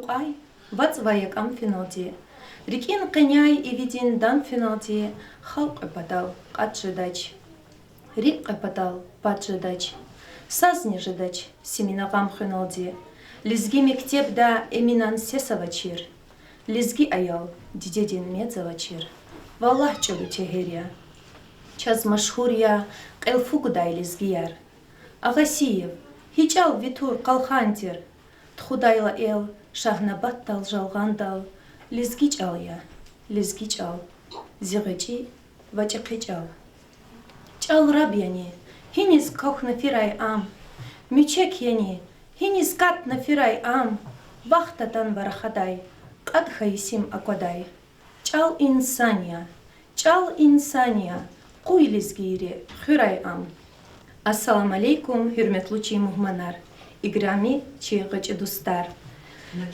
Лукай, вацваякам финалди. Рикин кыняй и видин дан финалди, халк эпатал, катшедач. Рик эпатал, патшедач. Сазни жедач, семинагам финалди. Лизги мектеп да эминан сесавачир. Лизги аял, дидедин медзавачир. Валлах чалу чехерия. Час машхурия, кэлфугдай лизгияр. Агасиев, хичал витур калхантир. Тхудайла эл, шахнабаттал жалгандал. Лизги чалия, лизги чал. Зигэчи, вачакы чал. Чал раб яни, хинис кох нафирай ам. Мючек яни, хинис кат нафирай ам. Вахтатан варахадай, кат хаисим аквадай. Чал инсания, куй лизгири, хюрай ам. Ассаламу алейкум, hürmetli muhmanar. Играми чиғыч дустар.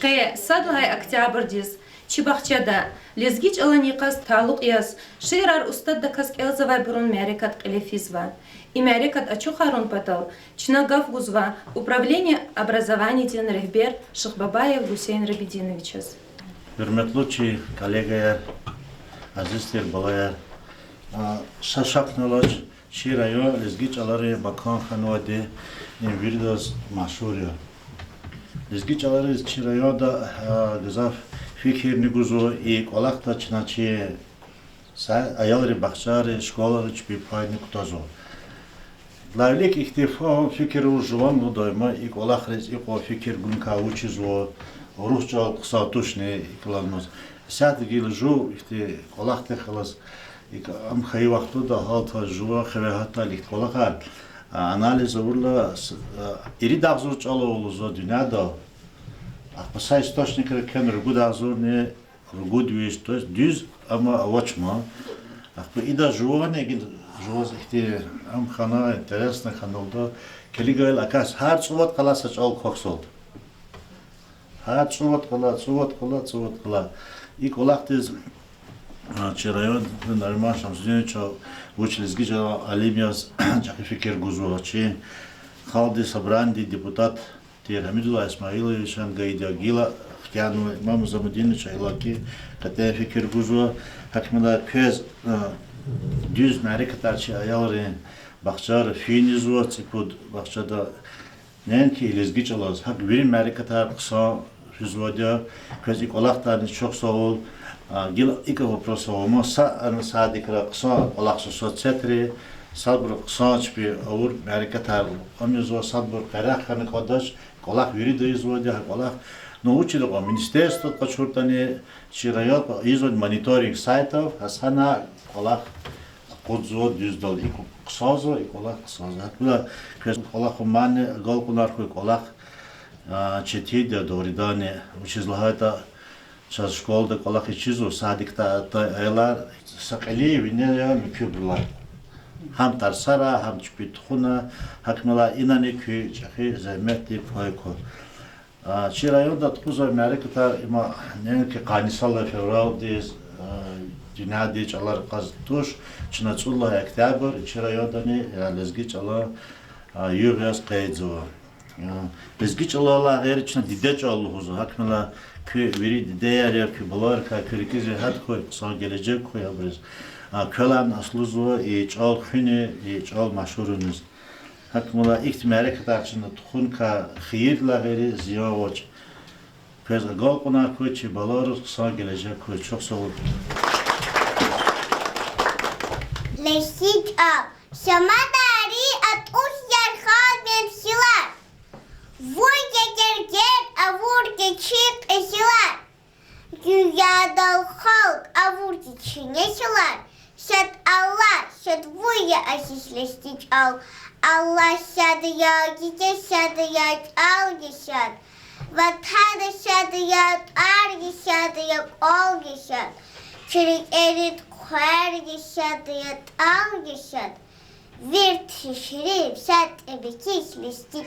Кая садлай октябрдис, чибахчада, лезгич аланиқас талуқ яз, ширар устад дакас келзавай бурун мярикат қилефизва. И мярикат ачухарун патал, чинагав гузва, управление образования ден рехбер Шахбабаев Гусейн Рабидиновичас. Hürmetli коллегаlar, azizler balalar, şaşaknalar, şirayo lezgiç aları bakan hanvadi invirdas maşhuriyo. Lezgiç aları şirayo da gazaf fikir niguzo ilk olakta çınaçı ayalları bakçarı şkolaları çipi payını kutazo. Lavlik ihtifa fikir ujuvan bu doyma ilk olakres ilk o fikir gün kavuçizo Rusça kısaltuş ne iklanmaz. Sadece ju işte kolakta xalas am xey vaqtu da halta juva xeve hatta likt kolakal analiz urla iri dağzur çalo zo dünyada apsa istoçnikler ken rugu dağzur ne rugu düz düz ama avaçma akba ida juva ne gid juva işte am xana interesna xanolda keligal akas har suvat qalasa çal koksol har suvat qala ilk olaqtiz Чираён нормашам зюнчо учились гижа алимяс чаки фикер гузуачи халди собранди депутат Тир Хамидулла Исмаилович ангайда гила хтяну маму замудин чайлаки кате фикер гузу хакмила көз düz mərikətarçı ayalırın baxçar finizua tipud baxçada nən ki ilizgiç olaz hak birin mərikətar qısa hüzvadia köz ikolaqtarını çox sağ ol Гил ика вопросов мо садикра кса олаксо соцетри садбур ксачпи аур мерикатар амизо садбур караханы кодаш колах вириdo изводя колах научили го министерство качуртани чирайот извод мониторинг сайтов хасана колах кодзо düzdal ику ксазо и колах ксазо хатла кес колах мане голкунар колах четиде доридане учизлагата Çaz şkolda kolak içizo sadikta aylar sakali vinaya mükübrlar. Ham tarsara ham çpitxuna hakmala inani kü çahi zahmetli payko. Çirayonda tkuza merikta ima nenki qanisalla fevral diz dünya diye çalar qaztuş çınatsulla oktyabr çirayonda ne lezgi çala yuvyas qaydzo. Lezgi çala gayri çına dide çalluğuzu hakmala Kü veri değer ya kü bular ka kürkize hat koy sağ gelecek koy abrız. Kölan asluzu çal hüne çal maşhurunuz. Hakmula ihtimale kadar çında tuhun ka xiyirla veri ziyavoç. Köz gal konar koy çi balar sağ gelecek koy çok sağ ol. Leşik al. Şamadari at uç yarhal memsiler. Vur gecerger avur geçik eşiler. Dünyada halk avur geçin eşiler. Şad Allah, şad vuya aşişleştik al. Allah şadı ya gece şadı ya al geçer. Vatanı şadı ya ar geçerdi ya al geçer. Çürük erit koyar geçerdi ya al geçer. Wir tişirip şad ebeki işleştik.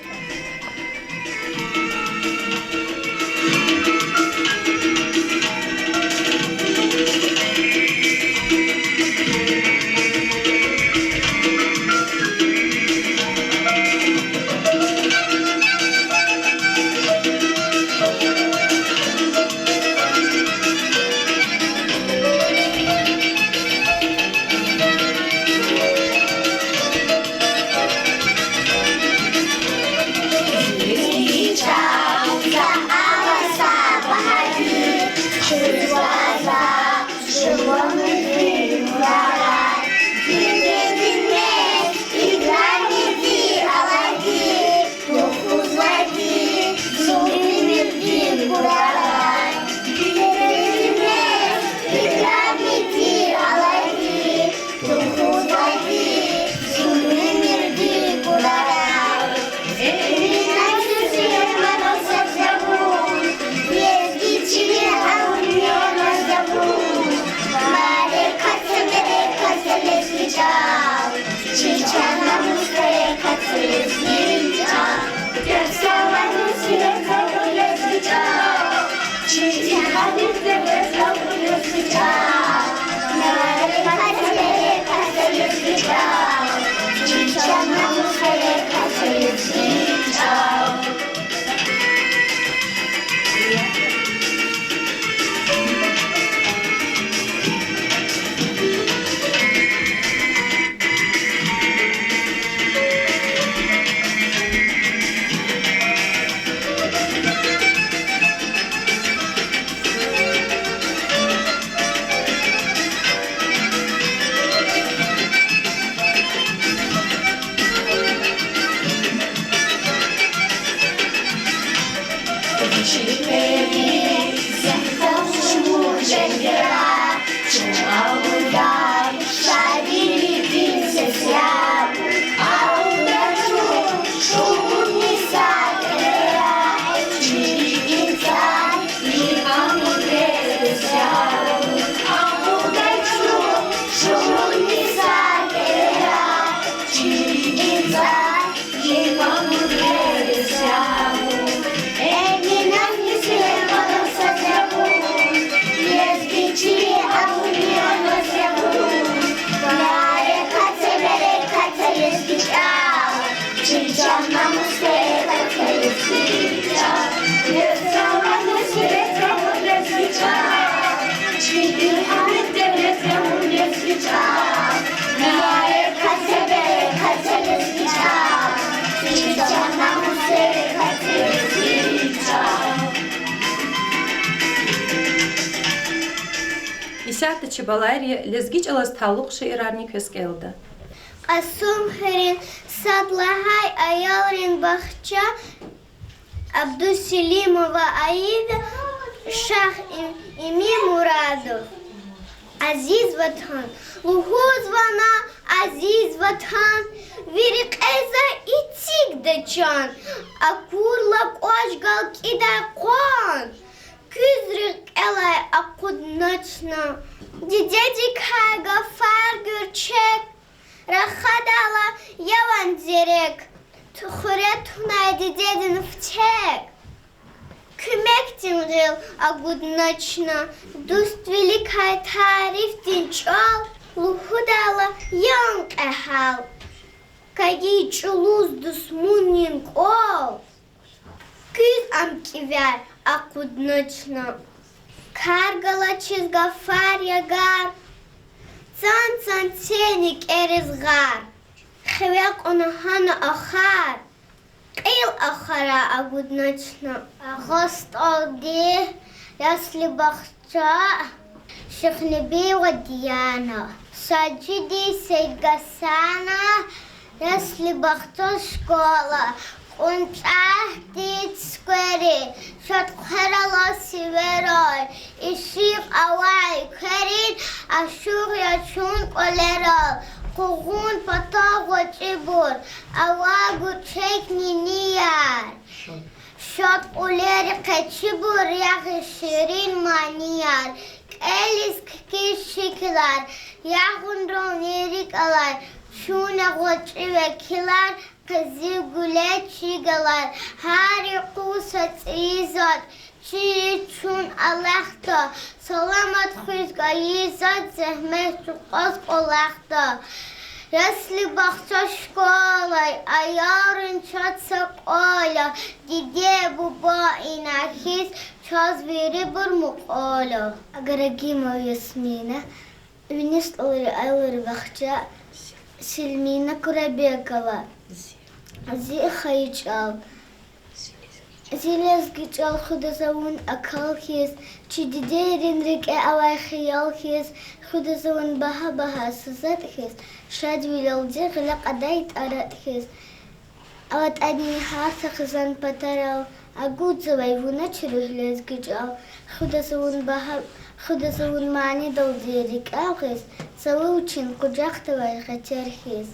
Hayatı çibalayri lezgiç alas tavluk şiirarni köskeldi. Asum herin sadlahay ayalrin bahçe Abdüselimova Aida Şah İmi Muradov. Aziz vatan, luhuz vana aziz vatan, virik eza itik de can, akurla koşgal kida kon, küzrik elay akudnaçna, didecik haga far gürçek, rahadala yavan zerek, tuhuret hunay didedin fçek. Kümek tinril agudnaçna, dust velikay tarif dinçal, luhudala yank ehal. Kayi çuluz dusmunin kol. Küz amkiver agudnaçna, kargala çizga far yagar. San senik erizgar, xevek onahana ahar. Ил ахара агудначна. Агосталди, ясли бахча, шихнеби вадияна. Саджиди сейгасана, ясли бахча школа. Унчахти сквери, шатхарала северой. Ишик авай керин, ашур ячун колерал. Kuğun patağı çibur, avagu çekni niyar. Şat uleri kaçibur yağı şirin maniyar. Elis kişikler, yağın ronerik alay. Şuna goçi vekiler, kızı güle çigalar. Hari kusat izat, çiçun Allah'ta. Salamat xizga yizat, zahmet çuqaz olaqta. Ясли бахча школой, а ярын чатса кола, диде буба инахис, час вери бурмукола. Аграгима Ясмина, винist алыр бахча, Сельмина Курабекова, Зи Хайчал. Зилез гичал худазавун акалхис, чидидерин рике авай хиялхис, худазавун баха сазатхис, шадвилалди гилак адайт аратхис. Ават адни харса хизан патарал, агудзавай вуначрих лез гичал, худазавун мани далди рикалхис, салучин куджахтавай хачархис.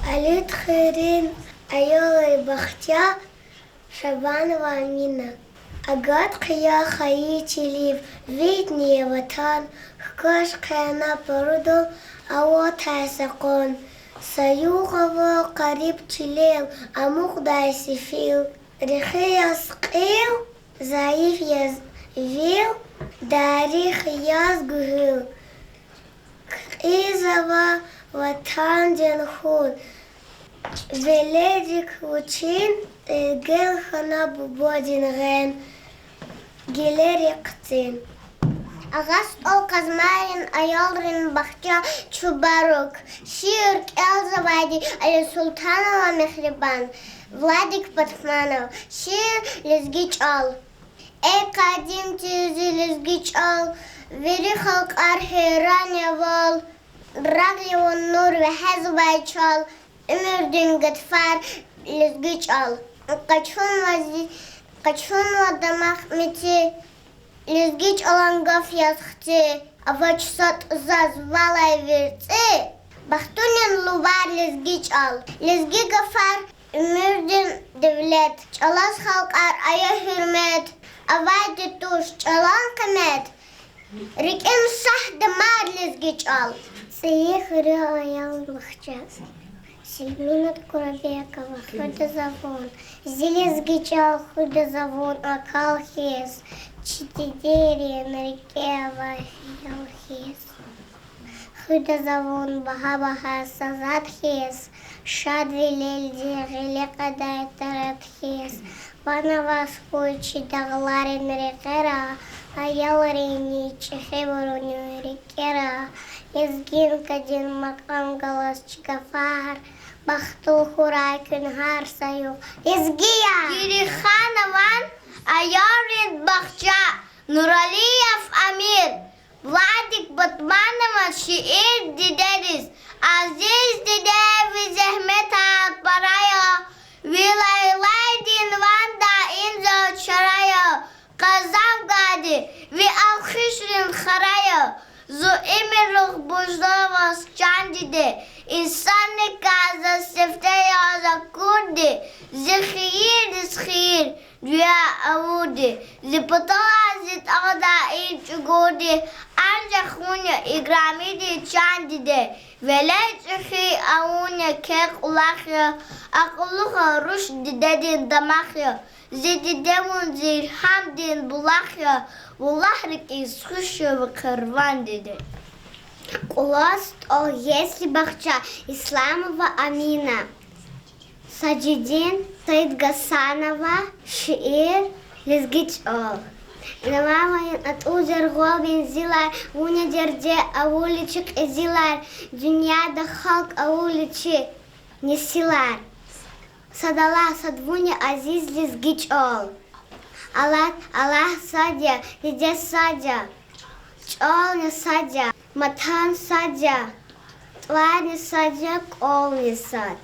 Алит хирин айолай бахтя, Шабанова Амина. Агат кия хаи чилив, виднее ватан, хкаш каяна паруду, аво тайсакон. Саюгава кариб чилел, амук дайсифил. Рихи яскил, заиф язвил, дарих язгухил. Изава ватан дженхул. Веледик учин, гел хана бубодин ген, гелери ктин. Агаст ол казмарин аялрин бахча чубарук. Ширк Элзавади, Али Султанова Мехрибан, Владик Патманов, Шир Лезгич Ал. Эй кадим тизи Лезгич Ал, Вери халк архиране вал, Рагливон нур вехезбай чал, Ömürdün gıtfar lizgüç al. Kaçun vadamak miti lizgüç olan gaf yazıktı. Avaç sat uzaz valay virti. Bahtunin lubar lizgüç al. Lizgü gafar ömürdün devlet. Çalas halkar aya hürmet. Avaydı tuş çalan kımet. Rikim sah damar lizgüç al. Seyi hırı ayağın bakacağız. Сельмина Курабекова, худозавон, Зелезгичал, худозавон, Акалхис, Читидери, Нарикева, Ялхис, худозавон, Баха-Баха, Сазатхис, Шадвилельди, Гиликадай, Таратхис, Банавас, Хуйчи, Дагларин, Рикера, Аяларини, Чехеворони, Рикера, Изгин, Кадин, Макам, Галас, Чикафар, Бахтул хурай күнхар саю. Изгия! Кириханован Аярин Бахча, Нуралиев Амир, Vladik Batmanova şiir dideriz. Aziz dide ve zahmet at paraya. Vilaylaydin vanda inzo çaraya. Kazav gadi ve alkışrin haraya. Zu emirruh buzdavas candide. İnsanlık gaza sifte yaza kurdi. Zihir zihir. Rüya avudi. Zipatağa zit ağda ilç ugudi. Ancak hunya igramidi candide. Veleci avuna kek ulakya. Akıllıha ruş didedin damakya. Zididevun zilhamdin bulakya. Улахрик из хущего карван деде. Куласт о если бахча Исламова Амина. Саджидин Саид Гасанова шиир лизгич ол. Намамаин от узер глобин зилар вуня дерде ауличик зилар дуньяда халк ауличи не силар. Садала садвуня азиз лизгич ол. Allah sadya, lice sadya, çol ne sadya, matan sadya, tvar ne sadya, kol ne sad.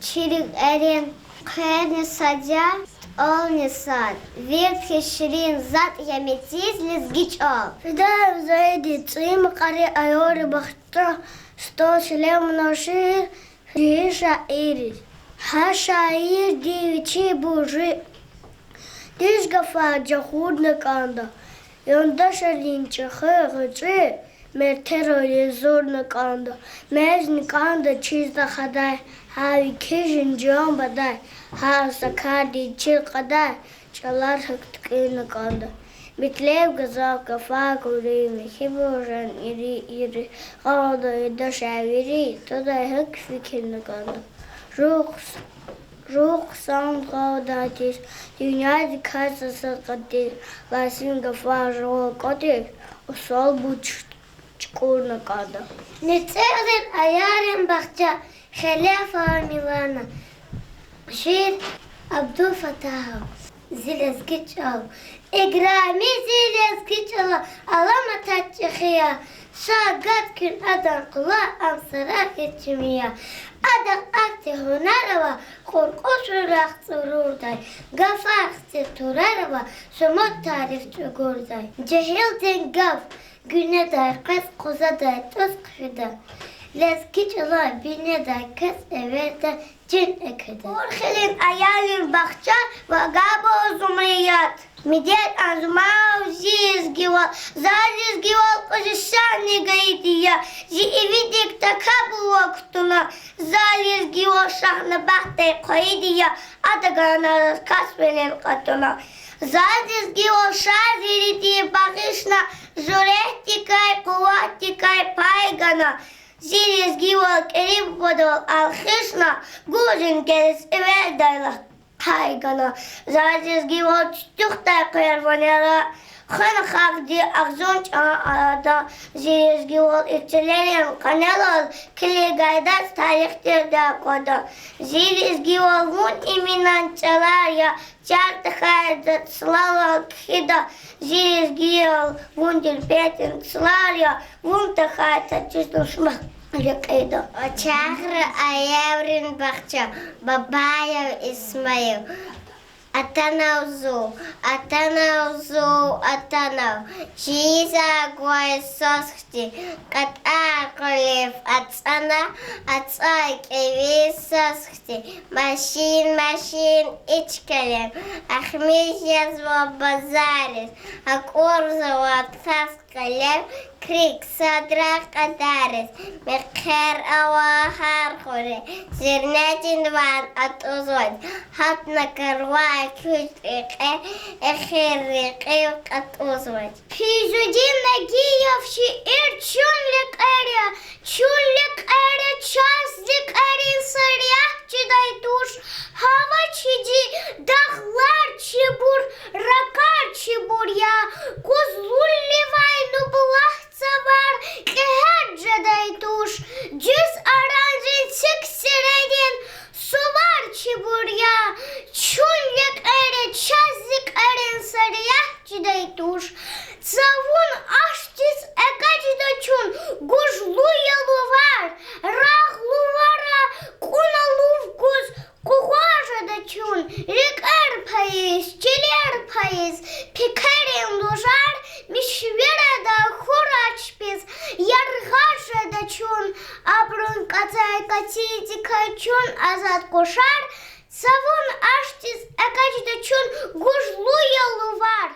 Çirik erin, kher ne sadya, ol ne sad. Virtke şirin zat yemetiz lizgiç ol. Fidar zaydi, tsim kari ayori bakhtra, sto şilem noşir, şiir şairi. Ha şair diviçi burri. Diz gafa cahud nakanda, yonda şalin çakı mertero yezor nakanda, mez nakanda çizda kadar, havi kişin can badar, ha sakardi çil kadar, çalar haktıkı nakanda. Bitlev gaza kafa kuri mehiboran iri, kalda yedda şaviri, tada hak fikir nakanda. Ruh sanğadatis, dünya kasası kadir, lasin gafar ruh kadir, usal bu çukurna kada. Nitseğdir ayarın bahçe, khilafa milana. Şiir Abdul Fatah, zilezgiç al. İgrami zilezgiç al, alama tatçıkıya. Şagat gün adan kula amsara geçimiya. Adak akti hunarava, korkuş urak sururday. Gafakti turarava, sumut tarif çugurday. Cehildin gaf, güne day kız kuzaday tuz kıfida. Lezgiç ala bine day kız everde cin ekede. Orhilin ayalin bahçe ve gabo zumriyat. Медет анзумау зизгивал, зазизгивал кожешанни гаидия, зиевидик такабуа ктуна, зализгивал шахна бахтай коидия, адагана раскасвенен катуна. Зазизгивал шазирити бахишна, журехтикай, куатикай пайгана, зилизгивал керим подол алхишна, гужин керес эвердайлах. Haygana, zaziz gibi tutukta kıyarvanlara, xan xaqdi ağzon çağada, ziz gibi içilerin kanalol, kili gaydas tarihtir da koda. Ziz gibi vun iminan çalar ya, çartı hayda slalal kida, ziz gibi vun dilpetin slar ya, vun ta hayda çizduşmak. Очахра аеврин бахча, бабаев Исмаил. Атанавзу, Чиза гой сосхти, кат аколев ацана, ацай кеви сосхти, машин ичкалем, ахмиш язва базарис, акорзова таскалем, крик садрах кадарис, мекхер авахар хоре, зернетин ван атузон, хатна карвай кютрикэ, эхерикэ катузон. Пизудин Нагиев шиир чунлик эре, часлик эрин сырьях чидай душ, хава чиди, дахлар чебур, ракар чебурья, кузлулли вайну булах цавар, кехеджадай душ, джиз аранжин сик сиредин, suvar çiburya, çullek ere, çazlik erin sarıya çiday duş, zavun aştiz eka kaçun, abrun katay katiydi kaçun, azat koşar. Savun açtiz ekaçda çun, guşlu yolu var.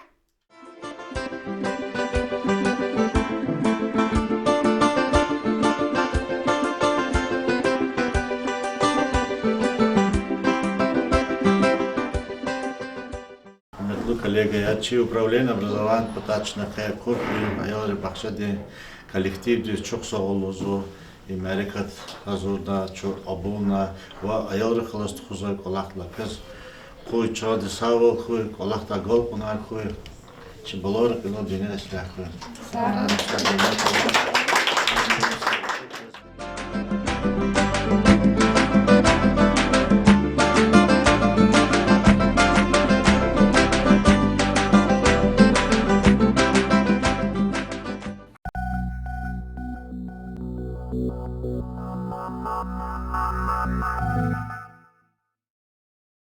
Hürmetli kollega, ya çi upravljen obrazovanja potačna kaj korpi, a jore bakşadi kolektivdi çok sağ oluzu, Amerikat hazırda çok abuna ve ayarı kılast kuzay kolakla kız koy çadı savol koy kolakta gol kunar koy çi bolor kino dünya silah koy.